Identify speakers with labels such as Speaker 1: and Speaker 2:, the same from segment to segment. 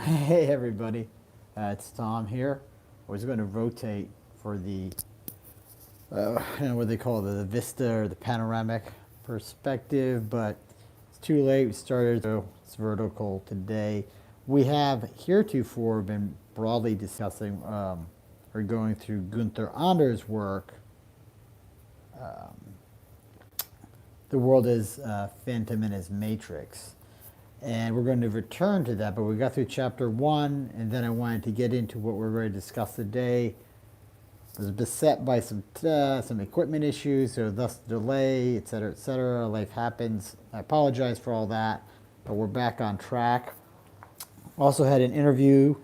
Speaker 1: Hey everybody, it's Tom here. I was going to rotate for the, what they call it, the vista or the panoramic perspective, but it's too late. We started, so it's vertical today. We have heretofore been broadly discussing or going through Gunther Ander's work, The World as Phantom and as Matrix. And we're going to return to that, but we got through chapter 1, and then I wanted to get into what we're going to discuss today. I was beset by some equipment issues, so thus delay, etc., etc. Life happens. I apologize for all that, but we're back on track. Also had an interview,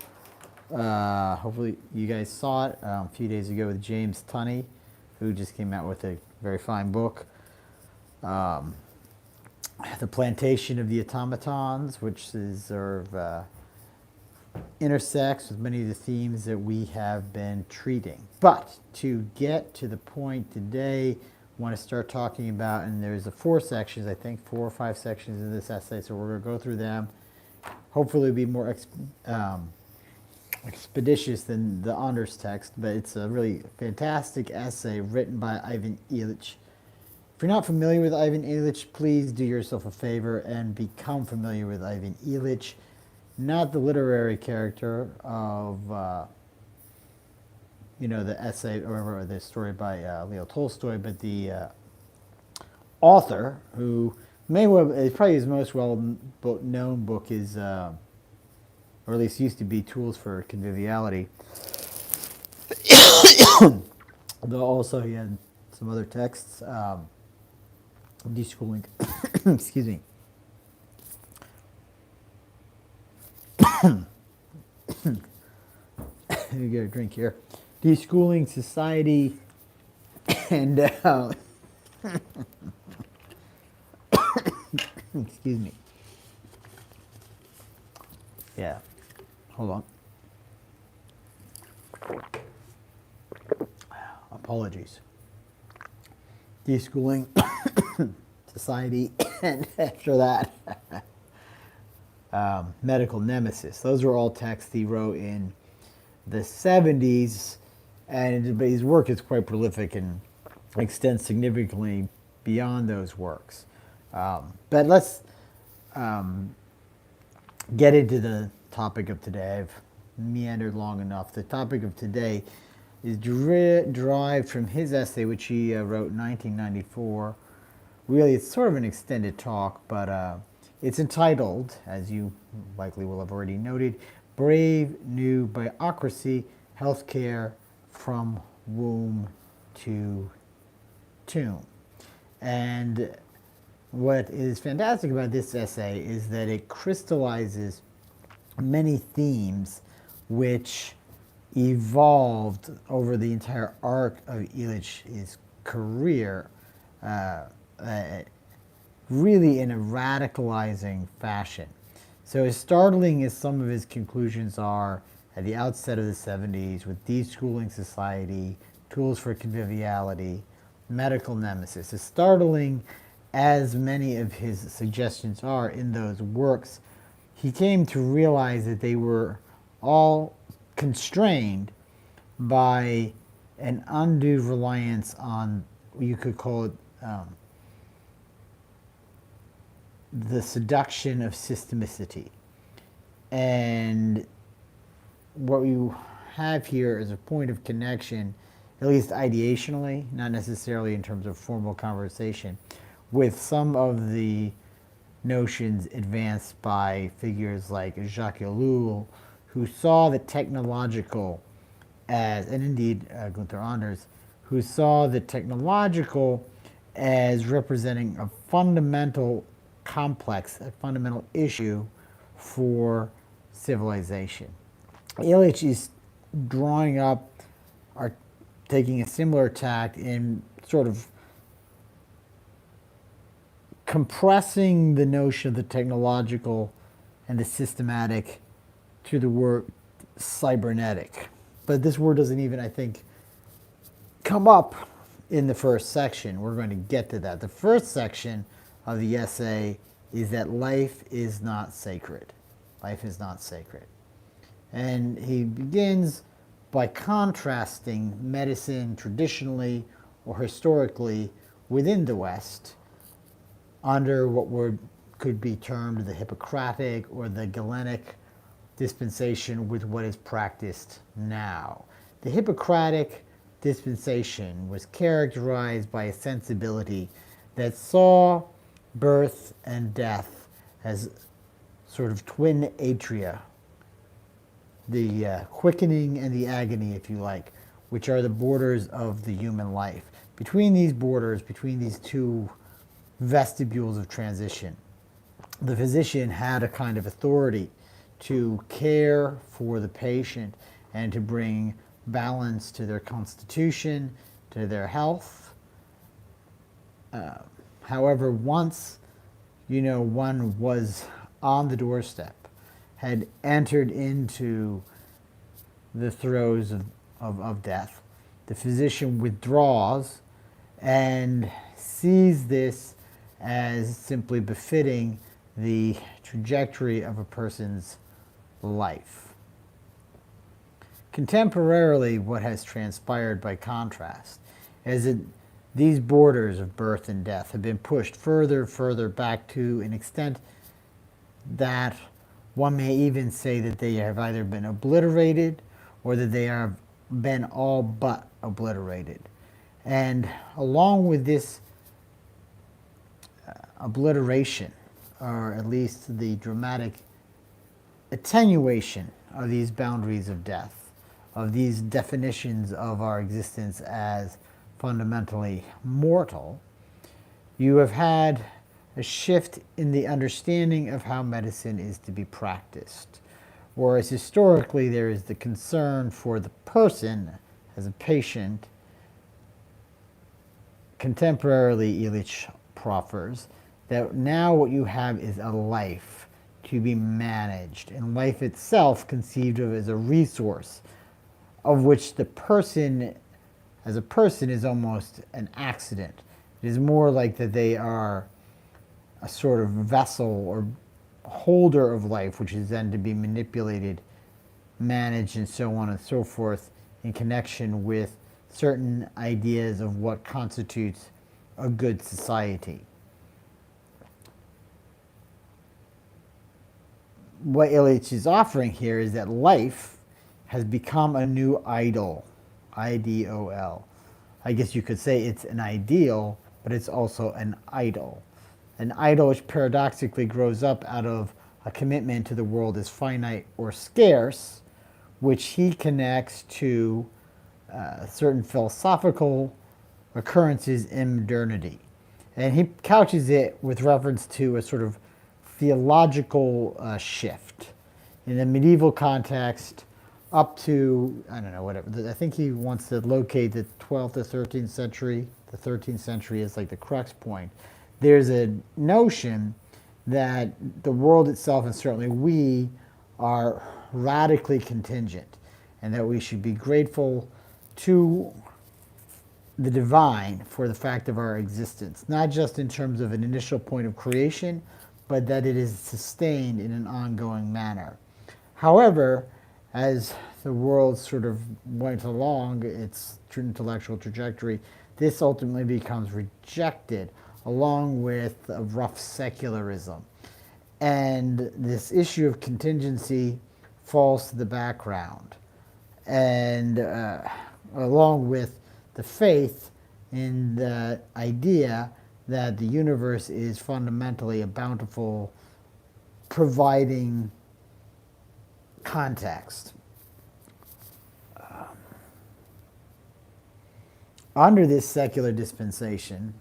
Speaker 1: hopefully you guys saw it, a few days ago with James Tunney, who just came out with a very fine book. The Plantation of the Automatons, which is sort of intersects with many of the themes that we have been treating. But to get to the point today, I want to start talking about, and there's 4 sections, I think 4 or 5 sections in this essay, so we're going to go through them. Hopefully it'll be more expeditious than the honors text, but it's a really fantastic essay written by Ivan Illich. If you're not familiar with Ivan Illich, please do yourself a favor and become familiar with Ivan Illich, not the literary character of, the essay or the story by Leo Tolstoy, but the author who probably his most well-known book is, or at least used to be, Tools for Conviviality. Though also he had some other texts. Deschooling, excuse me. Let me get a drink here. Deschooling Society and excuse me. Yeah, hold on. Apologies. Deschooling Society, and after that, Medical Nemesis. Those were all texts he wrote in the 70s, and his work is quite prolific and extends significantly beyond those works. But let's get into the topic of today. I've meandered long enough. The topic of today is derived from his essay, which he wrote in 1994. Really, it's sort of an extended talk, but it's entitled, as you likely will have already noted, Brave New Biocracy, Healthcare from Womb to Tomb. And what is fantastic about this essay is that it crystallizes many themes which evolved over the entire arc of Illich's career, really in a radicalizing fashion. So as startling as some of his conclusions are at the outset of the 70s with Deschooling Society, Tools for Conviviality, Medical Nemesis, as startling as many of his suggestions are in those works, he came to realize that they were all constrained by an undue reliance on, you could call it, the seduction of systemicity. And what you have here is a point of connection, at least ideationally, not necessarily in terms of formal conversation, with some of the notions advanced by figures like Jacques Ellul, who saw the technological as, and indeed Gunther Anders, who saw the technological as representing a fundamental complex, a fundamental issue for civilization. Illich is drawing up, or taking a similar tact in sort of compressing the notion of the technological and the systematic to the word cybernetic. But this word doesn't even, I think, come up in the first section. We're going to get to that. The first section of the essay is that life is not sacred. Life is not sacred. And he begins by contrasting medicine traditionally or historically within the West under what could be termed the Hippocratic or the Galenic dispensation with what is practiced now. The Hippocratic dispensation was characterized by a sensibility that saw birth and death as sort of twin atria, the quickening and the agony, if you like, which are the borders of the human life. Between these borders, between these two vestibules of transition, the physician had a kind of authority to care for the patient and to bring balance to their constitution, to their health. However, once, one was on the doorstep, had entered into the throes of death, the physician withdraws and sees this as simply befitting the trajectory of a person's life. Contemporarily, what has transpired by contrast is that these borders of birth and death have been pushed further back to an extent that one may even say that they have either been obliterated or that they have been all but obliterated. And along with this obliteration, or at least the dramatic attenuation of these boundaries of death, of these definitions of our existence as fundamentally mortal, you have had a shift in the understanding of how medicine is to be practiced. Whereas historically there is the concern for the person as a patient, contemporarily Illich proffers that now what you have is a life to be managed, and life itself conceived of as a resource of which the person as a person is almost an accident. It is more like that they are a sort of vessel or holder of life, which is then to be manipulated, managed, and so on and so forth in connection with certain ideas of what constitutes a good society. What Illich is offering here is that life has become a new idol, I-D-O-L. I guess you could say it's an ideal, but it's also an idol. An idol which paradoxically grows up out of a commitment to the world as finite or scarce, which he connects to certain philosophical occurrences in modernity. And he couches it with reference to a sort of theological shift. In the medieval context, up to, I don't know, whatever, I think he wants to locate the 12th to 13th century. The 13th century is like the crux point. There's a notion that the world itself, and certainly we, are radically contingent, and that we should be grateful to the divine for the fact of our existence, not just in terms of an initial point of creation, but that it is sustained in an ongoing manner. However, as the world sort of went along its intellectual trajectory, this ultimately becomes rejected along with a rough secularism. And this issue of contingency falls to the background. And along with the faith in the idea that the universe is fundamentally a bountiful, providing context. Under this secular dispensation,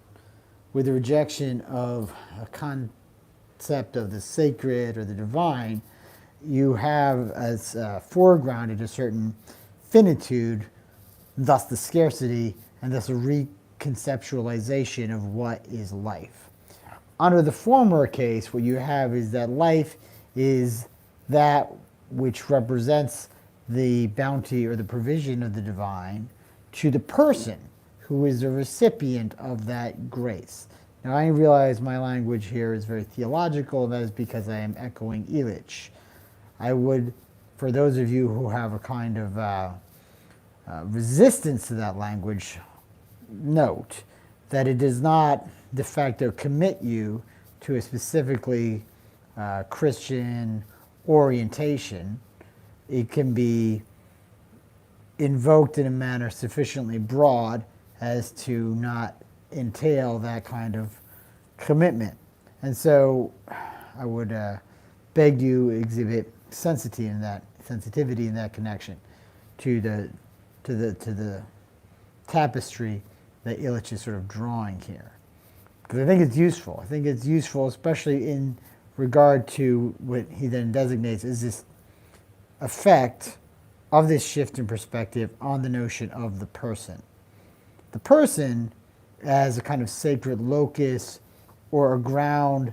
Speaker 1: with the rejection of a concept of the sacred or the divine, you have as foregrounded a certain finitude, thus the scarcity, and thus a reconceptualization of what is life. Under the former case, what you have is that life is that which represents the bounty or the provision of the divine to the person who is the recipient of that grace. Now, I realize my language here is very theological, and that is because I am echoing Illich. I would for those of you who have a kind of resistance to that language, note that it does not de facto commit you to a specifically Christian orientation. It can be invoked in a manner sufficiently broad as to not entail that kind of commitment. And so I would beg you exhibit sensitivity in that connection to the tapestry that Illich is sort of drawing here. Because I think it's useful. I think it's useful, especially in regard to what he then designates as this effect of this shift in perspective on the notion of the person. The person as a kind of sacred locus or a ground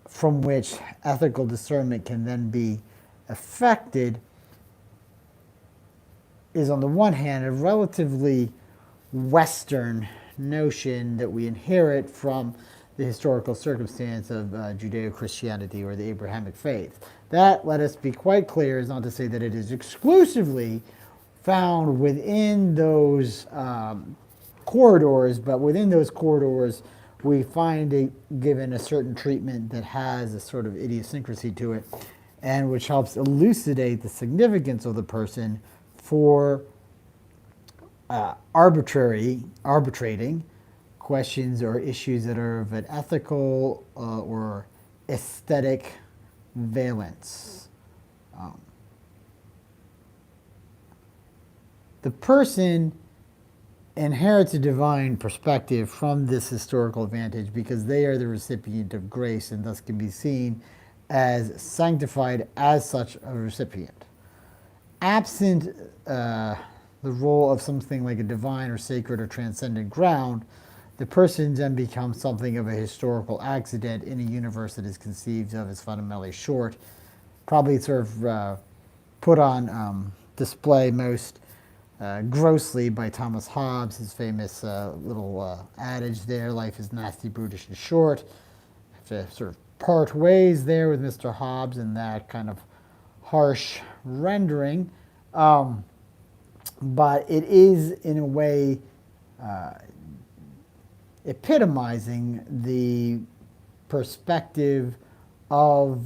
Speaker 1: from which ethical discernment can then be affected is, on the one hand, a relatively Western notion that we inherit from the historical circumstance of Judeo-Christianity or the Abrahamic faith. That, let us be quite clear, is not to say that it is exclusively found within those corridors, but within those corridors we find it given a certain treatment that has a sort of idiosyncrasy to it, and which helps elucidate the significance of the person for arbitrating questions or issues that are of an ethical or aesthetic valence. The person inherits a divine perspective from this historical advantage because they are the recipient of grace and thus can be seen as sanctified as such a recipient. Absent the role of something like a divine or sacred or transcendent ground, the person then becomes something of a historical accident in a universe that is conceived of as fundamentally short, probably sort of put on display most grossly by Thomas Hobbes, his famous little adage there, life is nasty, brutish, and short. I have to sort of part ways there with Mr. Hobbes in that kind of harsh rendering. But it is, in a way, epitomizing the perspective of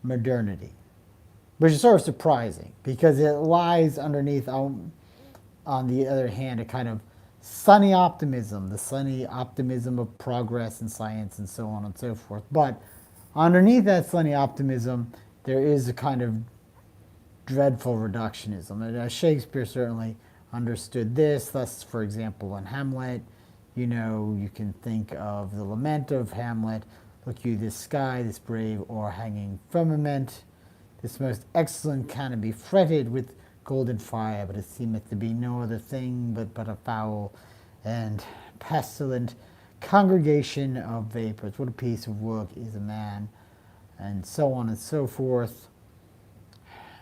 Speaker 1: modernity, which is sort of surprising because it lies underneath, on the other hand, a kind of sunny optimism, the sunny optimism of progress in science and so on and so forth. But underneath that sunny optimism, there is a kind of dreadful reductionism. And Shakespeare certainly understood this. Thus, for example, in Hamlet, you can think of the lament of Hamlet. Look you this sky, this brave o'erhanging firmament. This most excellent cannon be fretted with golden fire, but it seemeth to be no other thing but a foul and pestilent congregation of vapors. What a piece of work is a man, and so on and so forth.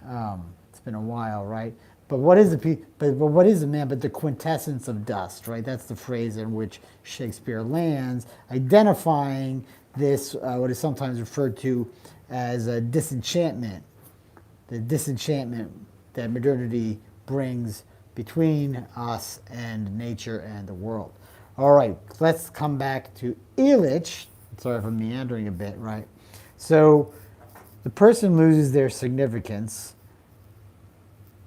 Speaker 1: It's been a while, right? But what is what is a man but the quintessence of dust, right? That's the phrase in which Shakespeare lands, identifying this, what is sometimes referred to as a disenchantment, the disenchantment that modernity brings between us and nature and the world. All right, let's come back to Illich. Sorry if I'm meandering a bit, right? So the person loses their significance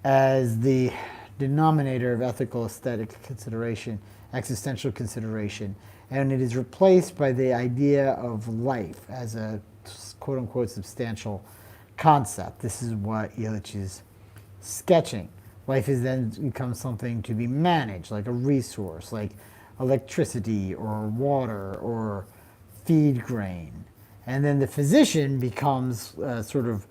Speaker 1: as the denominator of ethical aesthetic consideration, existential consideration, and it is replaced by the idea of life as a quote-unquote substantial concept. This is what Illich is sketching. Life has then become something to be managed, like a resource, like electricity or water or feed grain. And then the physician becomes sort of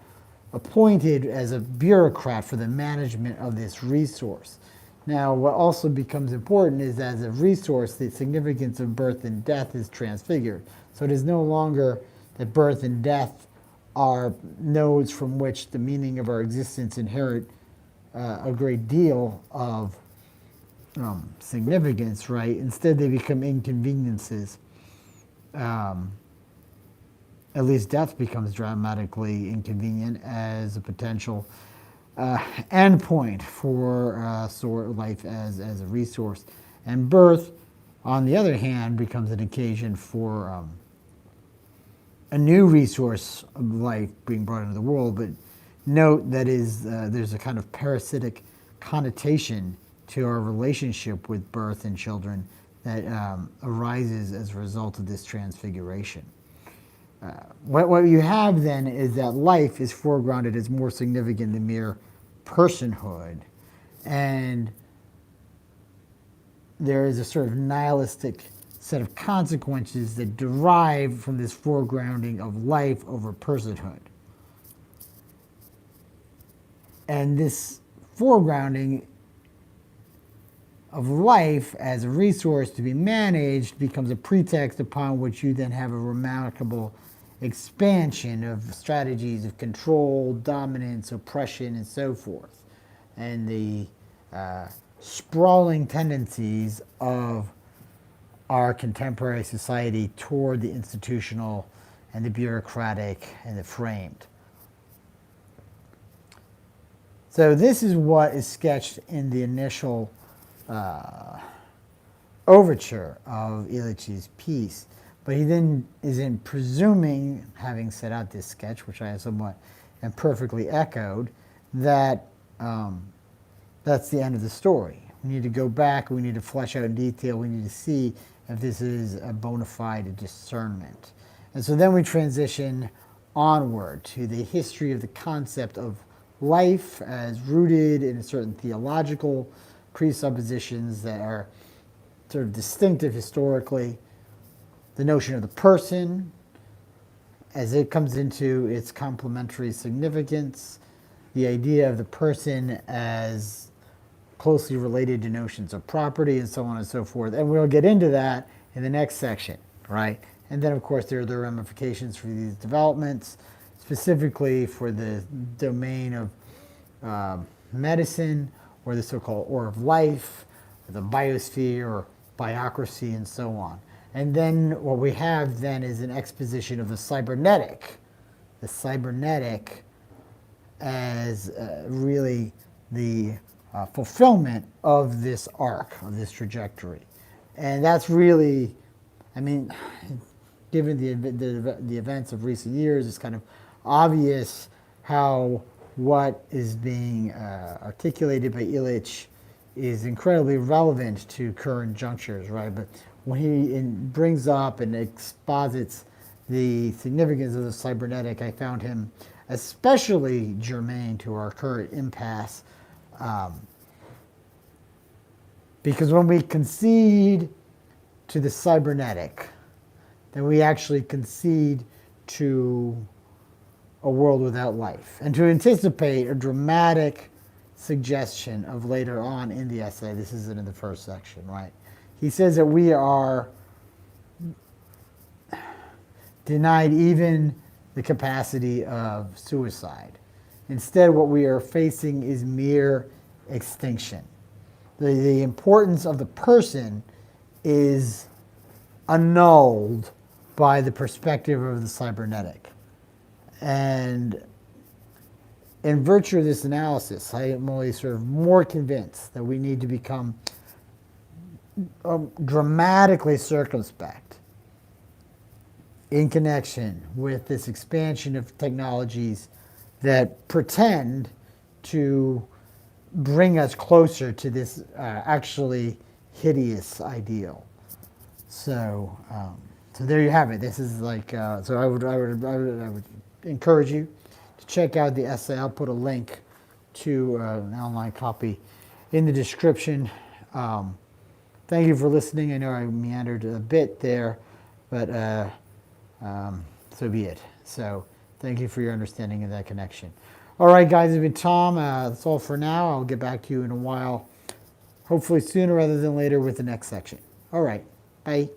Speaker 1: appointed as a bureaucrat for the management of this resource. Now, what also becomes important is that as a resource, the significance of birth and death is transfigured. So it is no longer that birth and death are nodes from which the meaning of our existence inherit a great deal of significance, right? Instead, they become inconveniences. at least death becomes dramatically inconvenient as a potential endpoint for life as a resource. And birth, on the other hand, becomes an occasion for a new resource of life being brought into the world. But note that there's a kind of parasitic connotation to our relationship with birth and children that arises as a result of this transfiguration. What you have then is that life is foregrounded as more significant than mere personhood, and there is a sort of nihilistic set of consequences that derive from this foregrounding of life over personhood. And this foregrounding of life as a resource to be managed becomes a pretext upon which you then have a remarkable expansion of strategies of control, dominance, oppression, and so forth. And the sprawling tendencies of our contemporary society toward the institutional and the bureaucratic and the framed. So this is what is sketched in the initial overture of Illich's piece. But he then is in presuming, having set out this sketch, which I somewhat imperfectly echoed, that that's the end of the story. We need to go back, we need to flesh out in detail, we need to see if this is a bona fide discernment. And so then we transition onward to the history of the concept of life as rooted in certain theological presuppositions that are sort of distinctive historically. The notion of the person as it comes into its complementary significance, the idea of the person as closely related to notions of property, and so on and so forth. And we'll get into that in the next section, right? And then, of course, there are the ramifications for these developments, specifically for the domain of medicine, or the so-called or of life, or the biosphere, or biocracy, and so on. And then what we have then is an exposition of the cybernetic as really the fulfillment of this arc, of this trajectory. And that's really, I mean, given the events of recent years, it's kind of obvious how what is being articulated by Illich is incredibly relevant to current junctures, right? But when he brings up and exposits the significance of the cybernetic, I found him especially germane to our current impasse. Because when we concede to the cybernetic, then we actually concede to a world without life. And to anticipate a dramatic suggestion of later on in the essay, this isn't in the first section, right? He says that we are denied even the capacity of suicide. Instead, what we are facing is mere extinction. The importance of the person is annulled by the perspective of the cybernetic. And in virtue of this analysis, I am only sort of more convinced that we need to become dramatically circumspect in connection with this expansion of technologies that pretend to bring us closer to this actually hideous ideal. So, so there you have it. This is like so. I would encourage you to check out the essay. I'll put a link to an online copy in the description. Thank you for listening. I know I meandered a bit there, but so be it. So thank you for your understanding of that connection. All right, guys, it's been Tom. That's all for now. I'll get back to you in a while, hopefully sooner rather than later with the next section. All right, bye.